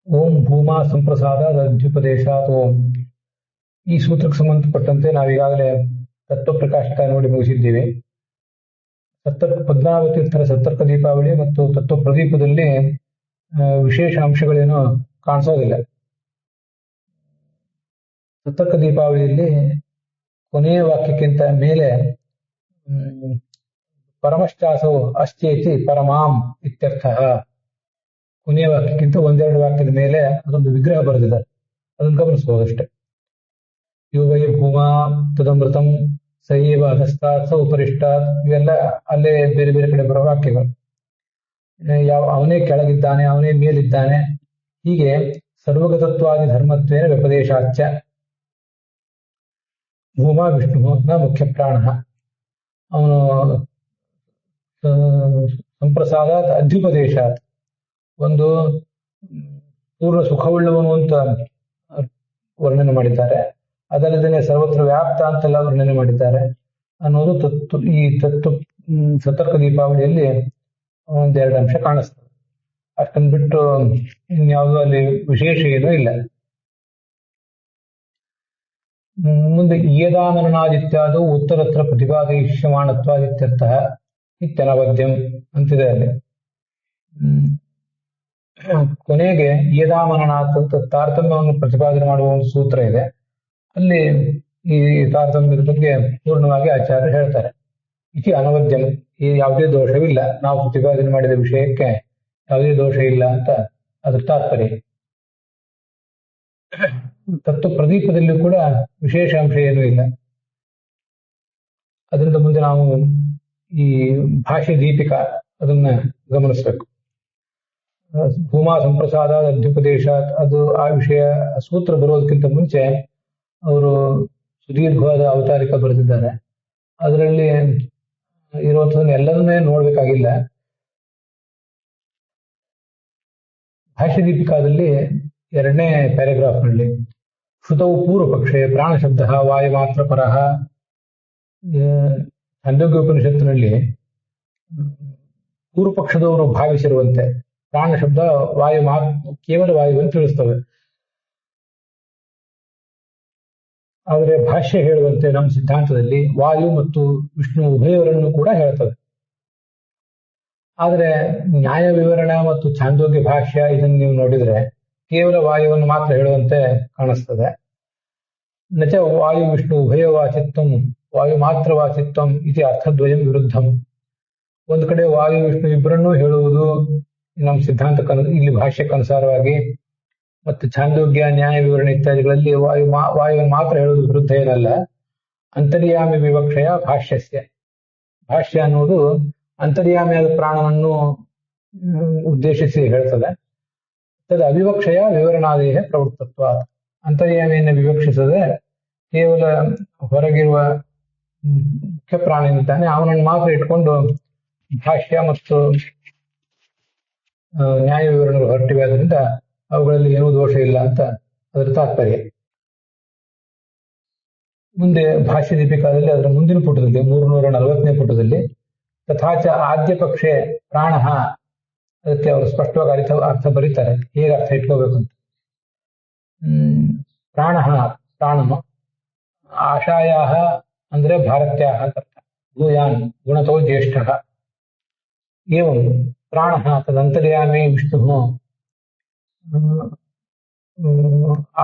ಓಂ ಭೂಮಾ ಸಂಪ್ರಸಾದ ಅಧ್ಯುಪದೇಶಾತ್ ಓಂ. ಈ ಸೂತ್ರಕ್ಕೆ ಸಂಬಂಧಪಟ್ಟಂತೆ ನಾವೀಗಾಗಲೇ ತತ್ವಪ್ರಕಾಶಕ ನೋಡಿ ಮುಗಿಸಿದ್ದೀವಿ. ಪದ್ಮಾವತೀರ್ಥರ ಸತ್ತರ್ಕ ದೀಪಾವಳಿ ಮತ್ತು ತತ್ವ ಪ್ರದೀಪದಲ್ಲಿ ವಿಶೇಷ ಅಂಶಗಳೇನು ಕಾಣಿಸೋದಿಲ್ಲ. ಸತ್ತರ್ಕ ದೀಪಾವಳಿಯಲ್ಲಿ ಕೊನೆಯ ವಾಕ್ಯಕ್ಕಿಂತ ಮೇಲೆ ಪರಮಶ್ಚಾಸವು ಅಶ್ಚೇತಿ ಪರಮಾಂ ಇತ್ಯರ್ಥ. ಕೊನೆಯ ವಾಕ್ಯಕ್ಕಿಂತ ಒಂದೆರಡು ವಾಕ್ಯದ ಮೇಲೆ ಅದೊಂದು ವಿಗ್ರಹ ಬರೆದಿದ್ದಾರೆ, ಅದನ್ನು ಗಮನಿಸಬಹುದಷ್ಟೇ. ಯೋ ವೈ ಭೂಮಾ ತದಮೃತಂ ಸೈವ ಅಧಸ್ತಾತ್ ಸ ಉಪರಿಷ್ಟಾತ್, ಇವೆಲ್ಲ ಅಲ್ಲೇ ಬೇರೆ ಬೇರೆ ಕಡೆ ಬರೋ ವಾಕ್ಯಗಳು. ಅವನೇ ಕೆಳಗಿದ್ದಾನೆ, ಅವನೇ ಮೇಲಿದ್ದಾನೆ, ಹೀಗೆ ಸರ್ವಗತತ್ವಾದಿ ಧರ್ಮತ್ವೇನ ವ್ಯಪದೇಶಾಚ್ಚ. ಭೂಮಾ ವಿಷ್ಣು ನ ಮುಖ್ಯ ಪ್ರಾಣ, ಅವನು ಸಂಪ್ರಸಾದಾತ್ ಅಧ್ಯುಪದೇಶಾತ್, ಒಂದು ಪೂರ್ಣ ಸುಖವುಳ್ಳವನು ಅಂತ ವರ್ಣನೆ ಮಾಡಿದ್ದಾರೆ. ಅದಲ್ಲದೆ ಸರ್ವತ್ರ ವ್ಯಾಪ್ತ ಅಂತೆಲ್ಲ ವರ್ಣನೆ ಮಾಡಿದ್ದಾರೆ ಅನ್ನೋದು ಈ ಸತ್ತರ್ಕ ದೀಪಾವಳಿಯಲ್ಲಿ ಒಂದೆರಡು ಅಂಶ ಕಾಣಿಸ್ತದೆ. ಅಷ್ಟನ್ನು ಬಿಟ್ಟು ಇನ್ಯಾವುದೂ ಅಲ್ಲಿ ವಿಶೇಷ ಏನೂ ಇಲ್ಲ. ಮುಂದೆ ಇಯದಾನನಾದಿತ್ಯಾದು ಉತ್ತರತ್ರ ಪ್ರತಿಪಾದಯಿಷ್ಯಮಾಣತ್ವಾದಿತ್ಯರ್ಥ ಇತ್ಯನವದ್ಯಂ ಅಂತಿದೆ ಅಲ್ಲಿ. ಕೊನೆಗೆ ಇಯದಾಮನನಾಥ್ ಅಂತ ತಾರತಮ್ಯವನ್ನು ಪ್ರತಿಪಾದನೆ ಮಾಡುವ ಒಂದು ಸೂತ್ರ ಇದೆ. ಅಲ್ಲಿ ಈ ತಾರತಮ್ಯದ ಬಗ್ಗೆ ಪೂರ್ಣವಾಗಿ ಆಚಾರ್ಯರು ಹೇಳ್ತಾರೆ. ಇತಿ ಅನವದ್ಯಂ, ಈ ಯಾವುದೇ ದೋಷವಿಲ್ಲ, ನಾವು ಪ್ರತಿಪಾದನೆ ಮಾಡಿದ ವಿಷಯಕ್ಕೆ ಯಾವುದೇ ದೋಷ ಇಲ್ಲ ಅಂತ ಅದ್ರ ತಾತ್ಪರ್ಯ. ತತ್ವ ಪ್ರದೀಪದಲ್ಲೂ ಕೂಡ ವಿಶೇಷ ಅಂಶ ಏನೂ ಇಲ್ಲ. ಅದರಿಂದ ಮುಂದೆ ನಾವು ಈ ಭಾಷ್ಯ ದೀಪಿಕಾ ಅದನ್ನ ಗಮನಿಸಬೇಕು. ಭೂಮಾ ಸಂಪ್ರಸಾದ ಅಧ್ಯುಪದೇಶಾತ್, ಅದು ಆ ವಿಷಯ ಸೂತ್ರ ಬರೋದಕ್ಕಿಂತ ಮುಂಚೆ ಅವರು ಸುದೀರ್ಘವಾದ ಅವತಾರಿಕ ಬರೆದಿದ್ದಾರೆ. ಅದರಲ್ಲಿ ಇರುವಂಥದ್ದನ್ನ ಎಲ್ಲದನ್ನೇ ನೋಡ್ಬೇಕಾಗಿಲ್ಲ. ಭಾಷ್ಯ ದೀಪಿಕಾದಲ್ಲಿ 2ನೇ ಪ್ಯಾರಾಗ್ರಾಫ್ನಲ್ಲಿ ಶ್ರುತವು ಪೂರ್ವ ಪಕ್ಷೆ ಪ್ರಾಣಶಬ್ದ ವಾಯು ಮಾತ್ರ ಪರಃ. ಛಾಂದೋಗ್ಯ ಉಪನಿಷತ್ತಿನಲ್ಲಿ ಪೂರ್ವ ಪಕ್ಷದವರು ಭಾವಿಸಿರುವಂತೆ ಪ್ರಾಣ ಶಬ್ದ ವಾಯು ಕೇವಲ ವಾಯುವನ್ನು ತಿಳಿಸ್ತವೆ. ಆದರೆ ಭಾಷ್ಯ ಹೇಳುವಂತೆ ನಮ್ಮ ಸಿದ್ಧಾಂತದಲ್ಲಿ ವಾಯು ಮತ್ತು ವಿಷ್ಣು ಉಭಯವರನ್ನು ಕೂಡ ಹೇಳ್ತದೆ. ಆದರೆ ನ್ಯಾಯ ವಿವರಣ ಮತ್ತು ಛಾಂದೋಗ್ಯ ಭಾಷ್ಯ ಇದನ್ನು ನೀವು ನೋಡಿದ್ರೆ ಕೇವಲ ವಾಯುವನ್ನು ಮಾತ್ರ ಹೇಳುವಂತೆ ಕಾಣಿಸ್ತದೆ. ನಚ ವಾಯು ವಿಷ್ಣು ಉಭಯ ವಾಚಿತ್ವಂ ವಾಯು ಮಾತ್ರ ವಾಚಿತ್ವಂ ಇತಿ ಅರ್ಥದ್ವಯಂ ವಿರುದ್ಧಂ. ಒಂದು ಕಡೆ ವಾಯು ವಿಷ್ಣು ಇಬ್ಬರನ್ನೂ ಹೇಳುವುದು ನಮ್ಮ ಸಿದ್ಧಾಂತ ಇಲ್ಲಿ ಭಾಷ್ಯಕ್ಕನುಸಾರವಾಗಿ, ಮತ್ತು ಛಾಂದೋಗ್ಯ ನ್ಯಾಯ ವಿವರಣೆ ಇತ್ಯಾದಿಗಳಲ್ಲಿ ವಾಯುವನ್ನು ಮಾತ್ರ ಹೇಳುವುದು ವಿರುದ್ಧ ಏನಲ್ಲ. ಅಂತರ್ಯಾಮಿ ವಿವಕ್ಷೆಯ ಭಾಷ್ಯಸ್ಯ, ಭಾಷ್ಯ ಅನ್ನೋದು ಅಂತರ್ಯಾಮಿಯಾದ ಪ್ರಾಣವನ್ನು ಉದ್ದೇಶಿಸಿ ಹೇಳ್ತದೆ. ತದ ಅವಿವಕ್ಷೆಯ ವಿವರಣಾದೇಹ ಪ್ರವೃತ್ತತ್ವ, ಅಂತರ್ಯಾಮಿಯನ್ನು ವಿವಕ್ಷಿಸದೆ ಕೇವಲ ಹೊರಗಿರುವ ಮುಖ್ಯ ಪ್ರಾಣ ಏನಿದ್ದಾನೆ ಅವನನ್ನು ಮಾತ್ರ ಇಟ್ಕೊಂಡು ಭಾಷ್ಯ ಮತ್ತು ನ್ಯಾಯ ವಿವರಣೆಗಳು ಹೊರಟಿವೆ. ಆದ್ರಿಂದ ಅವುಗಳಲ್ಲಿ ಏನೂ ದೋಷ ಇಲ್ಲ ಅಂತ ಅದರ ತಾತ್ಪರ್ಯ. ಮುಂದೆ ಭಾಷ್ಯ ದೀಪಿಕಾದಲ್ಲಿ ಅದರ ಮುಂದಿನ ಪುಟದಲ್ಲಿ 340ನೇ ಪುಟದಲ್ಲಿ ತಥಾಚ ಆದ್ಯ ಪಕ್ಷೆ ಪ್ರಾಣ, ಅದಕ್ಕೆ ಅವರು ಸ್ಪಷ್ಟವಾಗಿ ಅರ್ಥ ಬರೀತಾರೆ, ಹೇಗೆ ಅರ್ಥ ಇಟ್ಕೋಬೇಕು ಅಂತ. ಪ್ರಾಣ ಪ್ರಾಣನು, ಆಶಾಯ ಅಂದ್ರೆ ಭಾರತ್ಯಾ ಅಂತ ಅರ್ಥ, ಭೂಯಾನ್ ಗುಣತೋ ಜ್ಯೇಷ್ಠ. ಏವಂ ಪ್ರಾಣ ತದಂತರ್ಯಾಮಿ ವಿಷ್ಣು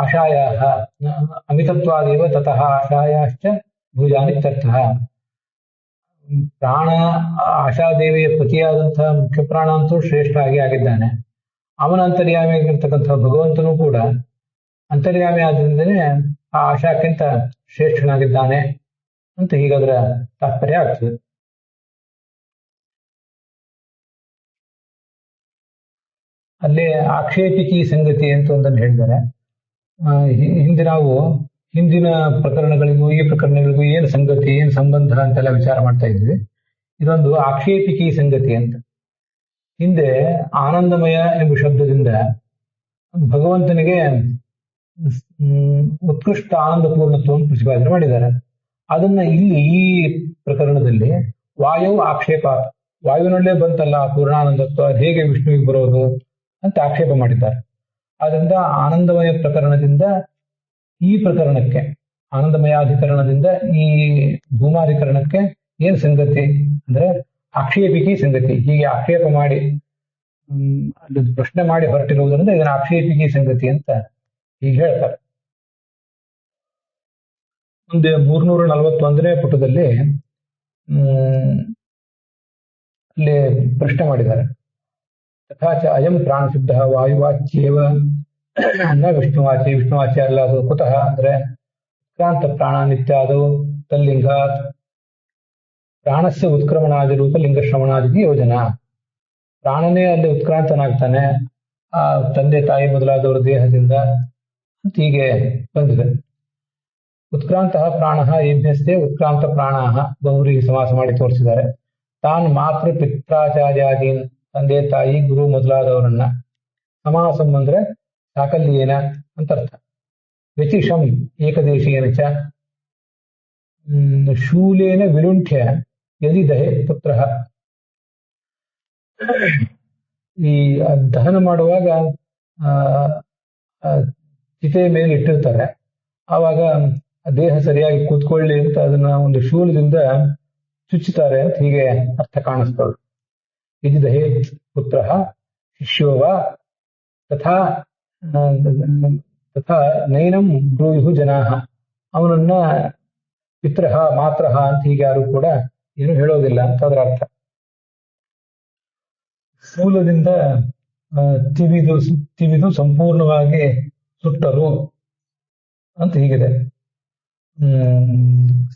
ಆಶಾಯ ಅಮಿತತ್ವಾದೇವ ತತಃ ಆಶಾಯಾಶ್ಚ ಭುಜಾನಿತ್ಯರ್ಥಃ. ಪ್ರಾಣ ಆಶಾದೇವಿಯ ಪತಿಯಾದಂತಹ ಮುಖ್ಯ ಪ್ರಾಣ ಅಂತೂ ಶ್ರೇಷ್ಠ ಆಗಿದ್ದಾನೆ. ಅವನ ಅಂತರ್ಯಾಮಿ ಆಗಿರ್ತಕ್ಕಂತಹ ಭಗವಂತನೂ ಕೂಡ ಅಂತರ್ಯಾಮಿ ಆದ್ರಿಂದನೇ ಆ ಆಶಾಕ್ಕಿಂತ ಶ್ರೇಷ್ಠನಾಗಿದ್ದಾನೆ ಅಂತ ಹೀಗಾದ್ರ ತಾತ್ಪರ್ಯ ಆಗ್ತದೆ. ಅಲ್ಲೇ ಆಕ್ಷೇಪಿಕಿ ಸಂಗತಿ ಅಂತ ಒಂದನ್ನು ಹೇಳಿದ್ದಾರೆ. ಹಿಂದಿನ ಪ್ರಕರಣಗಳಿಗೂ ಈ ಪ್ರಕರಣಗಳಿಗೂ ಏನು ಸಂಗತಿ, ಏನು ಸಂಬಂಧ ಅಂತೆಲ್ಲ ವಿಚಾರ ಮಾಡ್ತಾ ಇದ್ವಿ. ಇದೊಂದು ಆಕ್ಷೇಪಿಕಿ ಸಂಗತಿ ಅಂತ. ಹಿಂದೆ ಆನಂದಮಯ ಎಂಬ ಶಬ್ದದಿಂದ ಭಗವಂತನಿಗೆ ಉತ್ಕೃಷ್ಟ ಆನಂದ ಪೂರ್ಣತ್ವವನ್ನು ಪ್ರತಿಪಾದನೆ ಮಾಡಿದ್ದಾರೆ. ಅದನ್ನ ಇಲ್ಲಿ ಈ ಪ್ರಕರಣದಲ್ಲಿ ವಾಯು ಆಕ್ಷೇಪ, ವಾಯುವಿನಲ್ಲೇ ಬಂತಲ್ಲ ಪೂರ್ಣಾನಂದತ್ವ, ಹೇಗೆ ವಿಷ್ಣುವಿಗೆ ಬರೋದು ಅಂತ ಆಕ್ಷೇಪ ಮಾಡಿದ್ದಾರೆ. ಆದ್ರಿಂದ ಆನಂದಮಯ ಪ್ರಕರಣದಿಂದ ಈ ಪ್ರಕರಣಕ್ಕೆ, ಆನಂದಮಯಾಧಿಕರಣದಿಂದ ಈ ಭೂಮಾಧಿಕರಣಕ್ಕೆ ಏನ್ ಸಂಗತಿ ಅಂದ್ರೆ ಆಕ್ಷೇಪಿಕಿ ಸಂಗತಿ. ಹೀಗೆ ಆಕ್ಷೇಪ ಮಾಡಿ ಅದು ಪ್ರಶ್ನೆ ಮಾಡಿ ಹೊರಟಿರುವುದರಿಂದ ಇದನ್ನ ಆಕ್ಷೇಪಿಕಿ ಸಂಗತಿ ಅಂತ ಹೀಗೆ ಹೇಳ್ತಾರೆ. ಮುಂದೆ 341ನೇ ಪುಟದಲ್ಲಿ ಅಲ್ಲಿ ಪ್ರಶ್ನೆ ಮಾಡಿದ್ದಾರೆ. ತಥಾಚ ಅಯಂ ಪ್ರಾಣಶುದ್ಧ ವಾಯುವಾಚ್ಯೇವ ನ ವಿಷ್ಣುವಾಚಿ, ವಿಷ್ಣುವಾಚ್ಯ ಅಲ್ಲ ಅದು. ಕುತಃ ಅಂದ್ರೆ ಉತ್ಕ್ರಾಂತ ಪ್ರಾಣ ನಿತ್ಯಾದೋ ತಲ್ಲಿಂಗಾತ್ ಪ್ರಾಣಸ್ಯ ಉತ್ಕ್ರಮಣಾದಿ ರೂಪ ಲಿಂಗಶ್ರವಣಾದಿ ಯೋಜನಾ. ಪ್ರಾಣನೇ ಅಲ್ಲಿ ಉತ್ಕ್ರಾಂತನಾಗ್ತಾನೆ ಆ ತಂದೆ ತಾಯಿ ಮೊದಲಾದವರ ದೇಹದಿಂದ ಅಂತ ಹೀಗೆ ಬಂದಿದೆ. ಉತ್ಕ್ರಾಂತ ಪ್ರಾಣ ಏಭ್ಯಸ್ತೆ ಉತ್ಕ್ರಾಂತ ಪ್ರಾಣ ಬಹುವ್ರೀಹಿ ಸಮಾಸ ಮಾಡಿ ತೋರಿಸಿದ್ದಾರೆ. ತಾನು ಮಾತೃ ಪಿತ್ರಾಚಾರ್ಯಾದೀನ್ ತಂದೆ ತಾಯಿ ಗುರು ಮೊದಲಾದವರನ್ನ, ಸಮಾಸಂ ಅಂದ್ರೆ ಸಾಕಲ್ಯೇನ ಅಂತ ಅರ್ಥ. ವ್ಯತಿಷಂ ಏಕದೇಶೀಯನ ಚ ಶೂಲೇನ ವಿಲುಂಠ್ಯ ಯದಿ ದಹೆ ಪುತ್ರ. ಈ ದಹನ ಮಾಡುವಾಗ ಚಿತೆಯ ಮೇಲೆ ಇಟ್ಟಿರ್ತಾರೆ, ಆವಾಗ ದೇಹ ಸರಿಯಾಗಿ ಕೂತ್ಕೊಳ್ಳಿ ಅಂತ ಅದನ್ನ ಒಂದು ಶೂಲದಿಂದ ಚುಚ್ಚುತ್ತಾರೆ ಅಂತ ಹೀಗೆ ಅರ್ಥ ಕಾಣಿಸ್ತದೆ. ಯದಿ ದಹೆ ಪುತ್ರ ಶಿಷ್ಯೋವ ತಥಾ ತಥಾ ನೈನಂ ಬ್ರೂಯು ಜನಾಹ. ಅವನನ್ನ ಪಿತ್ರಹ ಮಾತ್ರಹ ಅಂತ ಹೀಗೆ ಯಾರು ಕೂಡ ಏನು ಹೇಳೋದಿಲ್ಲ ಅಂತ ಅದರ ಅರ್ಥ. ಶೂಲದಿಂದ ತಿವಿದು ಸಂಪೂರ್ಣವಾಗಿ ಸುಟ್ಟರು ಅಂತ ಹೀಗಿದೆ.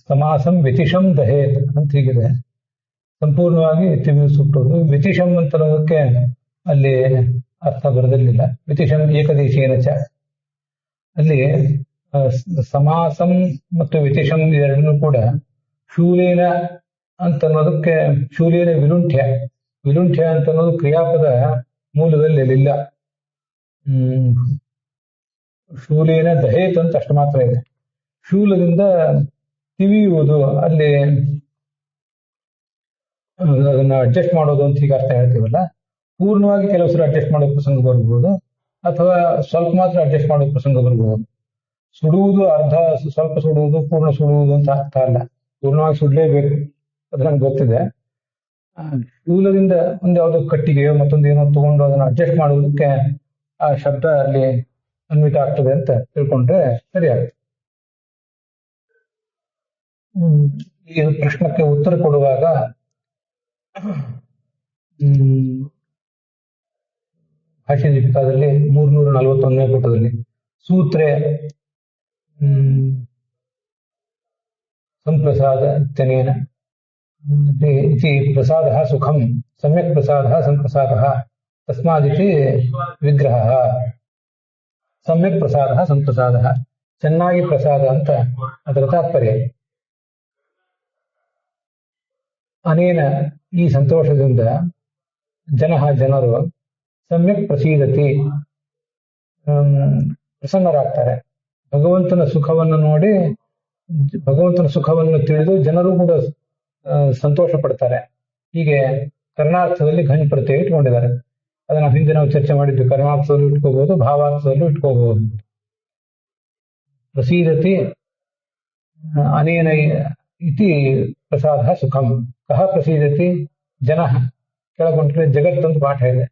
ಸಮಾಸಂ ವ್ಯತಿಷಂ ದಹೇತ್ ಅಂತ ಹೀಗಿದೆ. ಸಂಪೂರ್ಣವಾಗಿ ತಿವಿದು ಸುಟ್ಟರು. ವ್ಯತಿಷಂ ಅಂತ ಅನ್ನೋದಕ್ಕೆ ಅಲ್ಲಿ ಅರ್ಥ ಬರದಿರಲಿಲ್ಲ. ವ್ಯತಿಷಂ ಏಕದೇಶೀಯನ ಚ ಅಲ್ಲಿ ಸಮಾಸಂ ಮತ್ತು ವ್ಯತಿಷಂ ಎರಡನ್ನೂ ಕೂಡ ಶೂಲೇನ ಅಂತ ಅನ್ನೋದಕ್ಕೆ ಶೂಲೇನ ವಿಲುಂಠ್ಯ, ವಿಲುಂಠ್ಯ ಅಂತ ಅನ್ನೋದು ಕ್ರಿಯಾಪದ ಮೂಲದಲ್ಲಿ ಅಲ್ಲಿಲ್ಲ. ಶೂಲೇನ ದಹೇತ್ ಅಂತ ಅಷ್ಟು ಮಾತ್ರ ಇದೆ. ಶೂಲದಿಂದ ತಿವಿಯುವುದು ಅಲ್ಲಿ ಅದನ್ನ ಅಡ್ಜಸ್ಟ್ ಮಾಡೋದು ಅಂತ ಹೀಗೆ ಅರ್ಥ ಹೇಳ್ತೀವಲ್ಲ, ಪೂರ್ಣವಾಗಿ ಕೆಲವು ಸಲ ಅಡ್ಜಸ್ಟ್ ಮಾಡೋ ಪ್ರಸಂಗ ಬರ್ಬೋದು, ಅಥವಾ ಸ್ವಲ್ಪ ಮಾತ್ರ ಅಡ್ಜಸ್ಟ್ ಮಾಡೋ ಪ್ರಸಂಗ ಬರ್ಬೋದು. ಸುಡುವುದು ಅರ್ಧ, ಸ್ವಲ್ಪ ಸುಡುವುದು, ಪೂರ್ಣ ಸುಡುವುದು ಅಂತ ಅರ್ಥ ಅಲ್ಲ. ಪೂರ್ಣವಾಗಿ ಸುಡ್ಲೇಬೇಕು, ಅದು ನಂಗೆ ಗೊತ್ತಿದೆ. ಶೂಲದಿಂದ ಒಂದು ಯಾವುದೋ ಕಟ್ಟಿಗೆಯೋ ಮತ್ತೊಂದು ಏನೋ ತಗೊಂಡು ಅದನ್ನ ಅಡ್ಜಸ್ಟ್ ಮಾಡುವುದಕ್ಕೆ ಆ ಶಬ್ದ ಅಲ್ಲಿ ಅನ್ವಿತ ಆಗ್ತದೆ ಅಂತ ತಿಳ್ಕೊಂಡ್ರೆ ಸರಿಯಾಗುತ್ತೆ. ಈ ಪ್ರಶ್ನಕ್ಕೆ ಉತ್ತರ ಕೊಡುವಾಗ ಭಾಷ್ಯ ದೀಪಿಕಾದಲ್ಲಿ 341ನೇ ಪುಟದಲ್ಲಿ ಸೂತ್ರೆ ಸಂಪ್ರಸಾದ ಇತ್ಯನೇನ ಇತಿ ಪ್ರಸಾದಃ ಸುಖಂ ಸಮ್ಯಕ್ ಪ್ರಸಾದಃ ಸಂಪ್ರಸಾದಃ ತಸ್ಮಾದಿತಿ ವಿಗ್ರಹಃ. ಸಮ್ಯಕ್ ಪ್ರಸಾದಃ ಸಂಪ್ರಸಾದಃ, ಚೆನ್ನಾಗಿ ಪ್ರಸಾದ ಅಂತ ಅದರ ತಾತ್ಪರ್ಯ. ಅನೇನ ಈ ಸಂತೋಷದಿಂದ ಜನರು ಸಮ್ಯಕ್ ಪ್ರಸೀದತಿ ಪ್ರಸನ್ನರಾಗ್ತಾರೆ. ಭಗವಂತನ ಸುಖವನ್ನು ನೋಡಿ, ಭಗವಂತನ ಸುಖವನ್ನು ತಿಳಿದು ಜನರು ಕೂಡ ಸಂತೋಷ ಪಡ್ತಾರೆ. ಹೀಗೆ ಕರ್ಣಾರ್ಥದಲ್ಲಿ ಘನ್ ಪ್ರತ್ಯಯ ಇಟ್ಕೊಂಡಿದ್ದಾರೆ. ಅದನ್ನ ಹಿಂದೆ ನಾವು ಚರ್ಚೆ ಮಾಡಿದ್ವಿ. ಕರ್ಣಾರ್ಥದಲ್ಲೂ ಇಟ್ಕೋಬಹುದು, ಭಾವಾರ್ಥದಲ್ಲೂ ಇಟ್ಕೋಬಹುದು. ಪ್ರಸೀದತಿ ಅನೇನ ಇತಿ ಪ್ರಸಾದ ಸುಖಂ. ಕಹ ಪ್ರಸೀದತಿ ಜನ. ಕೆಳಗೊಂಡ್ರೆ ಜಗತ್ತಂತ ಪಾಠ ಇದೆ.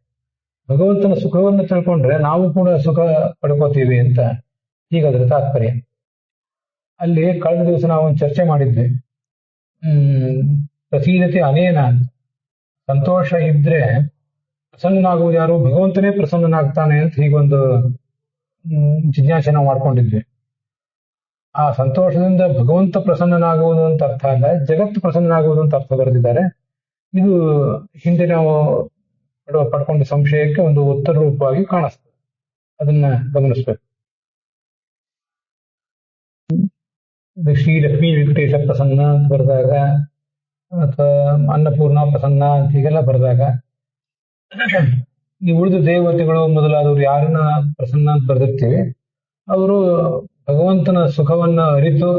ಭಗವಂತನ ಸುಖವನ್ನು ತಿಳ್ಕೊಂಡ್ರೆ ನಾವು ಕೂಡ ಸುಖ ಪಡ್ಕೋತೀವಿ ಅಂತ ಹೀಗಾದ್ರೆ ತಾತ್ಪರ್ಯ. ಅಲ್ಲಿ ಕಳೆದ ದಿವಸ ನಾವು ಒಂದು ಚರ್ಚೆ ಮಾಡಿದ್ವಿ. ಪ್ರಸೀದತೆ ಅನೇನ ಅಂತ. ಸಂತೋಷ ಇದ್ರೆ ಪ್ರಸನ್ನನಾಗುವುದು ಯಾರು? ಭಗವಂತನೇ ಪ್ರಸನ್ನನಾಗ್ತಾನೆ ಅಂತ ಹೀಗೊಂದು ಜಿಜ್ಞಾಸೆ ನಾವು ಮಾಡ್ಕೊಂಡಿದ್ವಿ. ಆ ಸಂತೋಷದಿಂದ ಭಗವಂತ ಪ್ರಸನ್ನನಾಗುವುದು ಅಂತ ಅರ್ಥ ಅಲ್ಲ, ಜಗತ್ತು ಪ್ರಸನ್ನನಾಗುವುದು ಅಂತ ಅರ್ಥ ಬರೆದಿದ್ದಾರೆ. ಇದು ಹಿಂದೆ ನಾವು ಪಡ್ಕೊಂಡ ಸಂಶಯಕ್ಕೆ ಒಂದು ಉತ್ತರ ರೂಪವಾಗಿ ಕಾಣಿಸ್ತದೆ. ಅದನ್ನ ಗಮನಿಸ್ಬೇಕು. ಶ್ರೀ ಲಕ್ಷ್ಮೀ ವೆಂಕಟೇಶ ಪ್ರಸನ್ನ ಅಂತ ಬರೆದಾಗ, ಅಥವಾ ಅನ್ನಪೂರ್ಣ ಪ್ರಸನ್ನ ಅಂತ ಹೀಗೆಲ್ಲ ಬರೆದಾಗ, ಈ ಉಳಿದ ದೇವತೆಗಳು ಮೊದಲಾದವರು ಯಾರನ್ನ ಪ್ರಸನ್ನ ಅಂತ ಬರೆದಿರ್ತೀವಿ, ಅವರು ಭಗವಂತನ ಸುಖವನ್ನ ಅರಿತು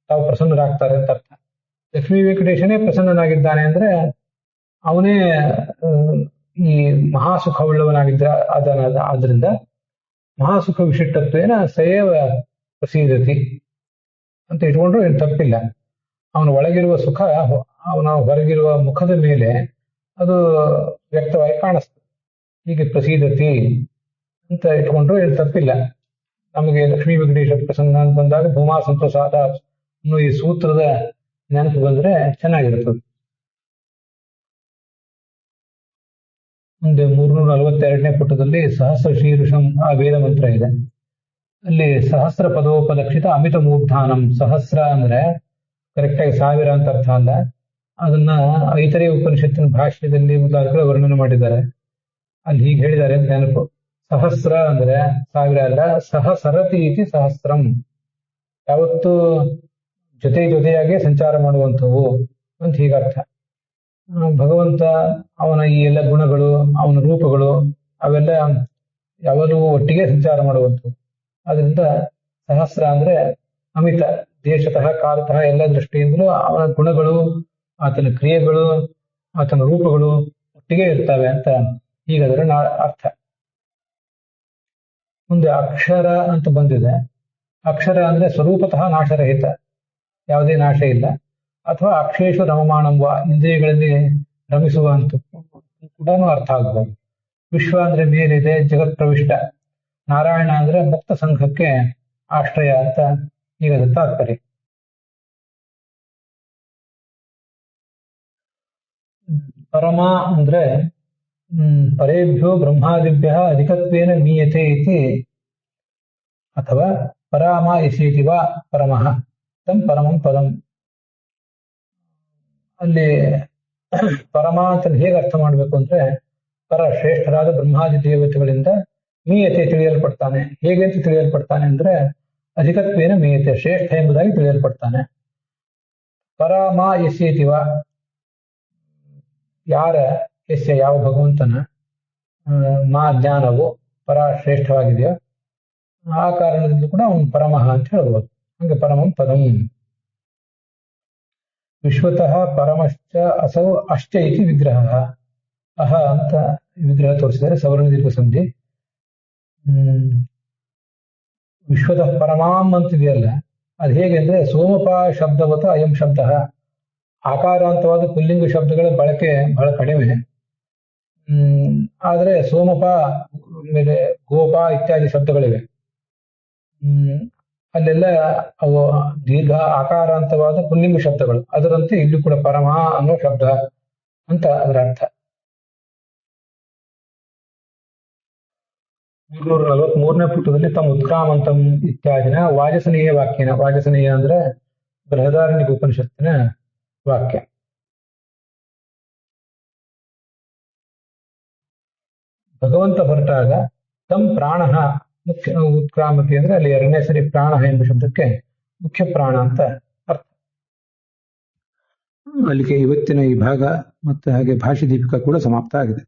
ತಾವು ಪ್ರಸನ್ನರಾಗ್ತಾರೆ ಅಂತ ಅರ್ಥ. ಲಕ್ಷ್ಮೀ ವೆಂಕಟೇಶನೇ ಪ್ರಸನ್ನನಾಗಿದ್ದಾನೆ ಅಂದ್ರೆ ಅವನೇ ಈ ಮಹಾಸುಖವುಳ್ಳವನಾಗಿದ್ದ ಆದ್ರಿಂದ ಮಹಾಸುಖ ವಿಶಿಷ್ಟತ್ವೇನ ಸಯೇವ ಪ್ರಸೀದತಿ ಅಂತ ಇಟ್ಕೊಂಡ್ರು ಏನು ತಪ್ಪಿಲ್ಲ. ಅವನ ಒಳಗಿರುವ ಸುಖ ಅವನ ಹೊರಗಿರುವ ಮುಖದ ಮೇಲೆ ಅದು ವ್ಯಕ್ತವಾಗಿ ಕಾಣಿಸ್ತದೆ. ಹೀಗೆ ಪ್ರಸೀದತಿ ಅಂತ ಇಟ್ಕೊಂಡ್ರು ಏನು ತಪ್ಪಿಲ್ಲ. ನಮಗೆ ಲಕ್ಷ್ಮೀ ವೆಂಕಟೇಶ ಪ್ರಸನ್ನ ಅಂತ ಬಂದಾಗ ಭೂಮಾ ಸಂಪ್ರಸಾದ ಅನ್ನೋ ಈ ಸೂತ್ರದ ನೆನಪು ಬಂದ್ರೆ ಚೆನ್ನಾಗಿರ್ತದೆ. ಮುಂದೆ 342ನೇ ಪುಟದಲ್ಲಿ ಸಹಸ್ರ ಶೀರ್ಷಂ ಆ ವೇದ ಮಂತ್ರ ಇದೆ. ಅಲ್ಲಿ ಸಹಸ್ರ ಪದೋಪಲಕ್ಷಿತ ಅಮಿತ ಮೂರ್ಧಾನಂ. ಸಹಸ್ರ ಅಂದ್ರೆ ಕರೆಕ್ಟಾಗಿ 1000 ಅಂತ ಅರ್ಥ ಅಲ್ಲ. ಅದನ್ನ ಐತರೇಯ ಉಪನಿಷತ್ತಿನ ಭಾಷ್ಯದಲ್ಲಿ ಮುಂತಾದ ವರ್ಣನೆ ಮಾಡಿದ್ದಾರೆ. ಅಲ್ಲಿ ಹೀಗೆ ಹೇಳಿದ್ದಾರೆ ಅಂತ ನೆನಪು. ಸಹಸ್ರ ಅಂದ್ರೆ 1000 ಅಲ್ಲ, ಸಹಸರತಿ ಇತಿ ಸಹಸ್ರಂ. ಯಾವತ್ತು ಜೊತೆಯಾಗಿ ಸಂಚಾರ ಮಾಡುವಂಥವು ಅಂತ ಹೀಗರ್ಥ. ಭಗವಂತ ಅವನ ಈ ಎಲ್ಲ ಗುಣಗಳು, ಅವನ ರೂಪಗಳು ಅವೆಲ್ಲ ಯಾವಾಗಲೂ ಒಟ್ಟಿಗೆ ಸಂಚಾರ ಮಾಡುವಂಥವು. ಅದರಿಂದ ಸಹಸ್ರ ಅಂದ್ರೆ ಅಮಿತ, ದೇಶತಃ ಕಾಲತಃ ಎಲ್ಲ ದೃಷ್ಟಿಯಿಂದಲೂ ಅವನ ಗುಣಗಳು, ಆತನ ಕ್ರಿಯೆಗಳು, ಆತನ ರೂಪಗಳು ಒಟ್ಟಿಗೆ ಇರ್ತವೆ ಅಂತ ಹೀಗದರ ಅರ್ಥ. ಮುಂದೆ ಅಕ್ಷರ ಅಂತ ಬಂದಿದೆ. ಅಕ್ಷರ ಅಂದ್ರೆ ಸ್ವರೂಪತಃ ನಾಶರಹಿತ, ಯಾವುದೇ ನಾಶ ಇಲ್ಲ. ಅಥವಾ ಅಕ್ಷೇಶು ರಮಮಾಣಂವ, ಇಂದ್ರಿಯಗಳಲ್ಲಿ ರಮಿಸುವ ಅಂತ ಕೂಡ ಅರ್ಥ ಆಗ್ಬೋದು. ವಿಶ್ವ ಅಂದ್ರೆ ಮೇಲಿದೆ, ಜಗತ್ ಪ್ರವಿಷ್ಟ. ನಾರಾಯಣ ಅಂದ್ರೆ ಮುಕ್ತ ಸಂಘಕ್ಕೆ ಆಶ್ರಯ ಅಂತ ಈಗ ತಾತ್ಪರ್ಯ. ಪರಮ ಅಂದ್ರೆ ಪರೇಭ್ಯೋ ಬ್ರಹ್ಮಾದಿಭ್ಯ ಅಧಿಕತ್ವೇನ ಮೀಯತೆ ಇತಿ, ಅಥವಾ ಪರಾಮ ಇಸೀತಿ ವಾ ಪರಮಃ ತಂ ಪರಮಂ ಪದಂ. ಅಲ್ಲಿ ಪರಮ ಅಂತ ಹೇಗೆ ಅರ್ಥ ಮಾಡ್ಬೇಕು ಅಂದ್ರೆ, ಪರ ಶ್ರೇಷ್ಠರಾದ ಬ್ರಹ್ಮಾದಿ ದೇವತೆಗಳಿಂದ ಮೀಯತೆ ತಿಳಿಯಲ್ಪಡ್ತಾನೆ. ಹೇಗೆ ಅಂತ ತಿಳಿಯಲ್ಪಡ್ತಾನೆ ಅಂದ್ರೆ ಅಧಿಕತ್ವೇನ ಮೀಯತೆ, ಶ್ರೇಷ್ಠ ಎಂಬುದಾಗಿ ತಿಳಿಯಲ್ಪಡ್ತಾನೆ. ಪರಮ ಎಸ್ಯೇತಿವ, ಯಾರ ಎಸ್ಯ ಯಾವ ಭಗವಂತನ ಮಾ ಜ್ಞಾನವು ಪರ ಶ್ರೇಷ್ಠವಾಗಿದೆಯೋ ಆ ಕಾರಣದಿಂದ ಕೂಡ ಅವನು ಪರಮಃ ಅಂತ ಹೇಳ್ಬೋದು. ಹಂಗೆ ಪರಮಂ ಪದಂ. ವಿಶ್ವತಃ ಪರಮಶ್ಚ ಅಸೌ ಅಶ್ಚ ಇತಿ ವಿಗ್ರಹ. ಅಹ ಅಂತ ವಿಗ್ರಹ ತೋರಿಸಿದರೆ ಸವರ್ಣ ದೀರ್ಘ ಸಂಧಿ. ವಿಶ್ವತಃ ಪರಮಾಂ ಅಂತಿದೆಯಲ್ಲ, ಅದು ಹೇಗೆ ಅಂದ್ರೆ ಸೋಮಪ ಶಬ್ದವತ ಅಯಂ ಶಬ್ದ. ಆಕಾರಾಂತವಾದ ಪುಲ್ಲಿಂಗ ಶಬ್ದಗಳ ಬಳಕೆ ಬಹಳ ಕಡಿಮೆ. ಆದರೆ ಸೋಮಪ ಮೇಲೆ ಗೋಪ ಇತ್ಯಾದಿ ಶಬ್ದಗಳಿವೆ. ಅಲ್ಲೆಲ್ಲ ಅವು ದೀರ್ಘ ಆಕಾರಾಂತವಾದ ಪುಲ್ಲಿಂಗ ಶಬ್ದಗಳು. ಅದರಂತೆ ಇಲ್ಲಿ ಕೂಡ ಪರಮ ಅನ್ನೋ ಶಬ್ದ ಅಂತ ಅದರ ಅರ್ಥ. 343ನೇ ಪುಟದಲ್ಲಿ ತಮ್ಮ ಉತ್ಕ್ರಾಮಂತಂ ಇತ್ಯಾದಿನ ವಾಜಸನೀಯ ವಾಕ್ಯನ, ವಾಜಸನೀಯ ಅಂದ್ರೆ ಬೃಹದಾರಣ್ಯಕ ಉಪನಿಷತ್ತಿನ ವಾಕ್ಯ. ಭಗವಂತ ಹೊರಟಾಗ ತಂ ಪ್ರಾಣ ಮುಖ್ಯ, ಉತ್ಕ್ರಾಮತಿ ಅಂದ್ರೆ ಅಲ್ಲಿ 2ನೇ ಸರಿ ಪ್ರಾಣ ಎಂಬ ಶಬ್ದಕ್ಕೆ ಮುಖ್ಯ ಪ್ರಾಣ ಅಂತ ಅರ್ಥ. ಅಲ್ಲಿಗೆ ಇವತ್ತಿನ ಈ ಭಾಗ ಮತ್ತು ಹಾಗೆ ಭಾಷ್ಯ ದೀಪಿಕಾ ಕೂಡ ಸಮಾಪ್ತ ಆಗಿದೆ.